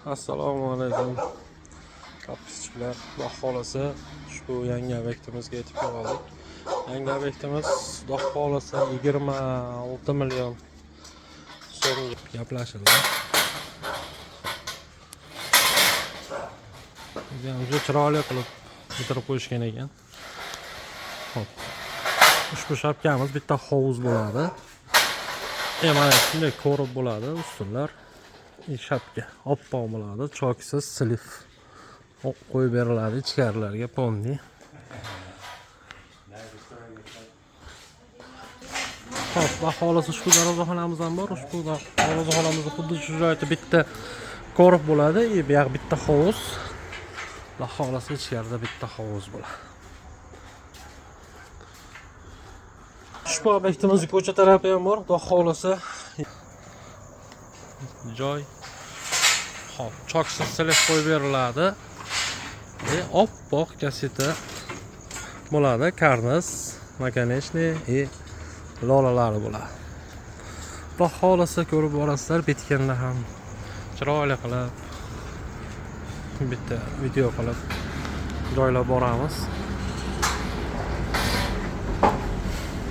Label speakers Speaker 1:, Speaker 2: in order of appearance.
Speaker 1: Assalomu alaykum podpischilar. Xudo xolasa ushbu yangi obyektimizga yetib keldik. Yangi obyektimiz Xudo xolasa 26 million so'm gaplashildi. Juda chiroyli qilib bitirib qo'yishgan ekan. Xo'p. Ushbu shapkamiz bitta hovuz bo'ladi. Mana shunday ko'rib bo'ladi ustunlar. Shapka oppoq bo'ladi, choksiz silif qo'yib beriladi ichkarilarga pomni. Xo'p, baholasi ushbu darvozaxonamiz ham bor. Ushbu darvozaxonamizda xuddi shu joyda bitta ko'rib bo'ladi, bu yoq bitta hovuz. Baholasi ichkarida bitta hovuz bo'ladi. Ushbu obyektimizning ko'cha tarafi ham bor. Xudo xolasa joy hop choksiz silif qo'yib beriladi. Oppoq kaseta bo'ladi, karniz, makonechniy lolalari bo'ladi. Xudo xolasa ko'rib borasizlar, bitkanda ham chiroyli qilib bitta video qilib joylab boramiz.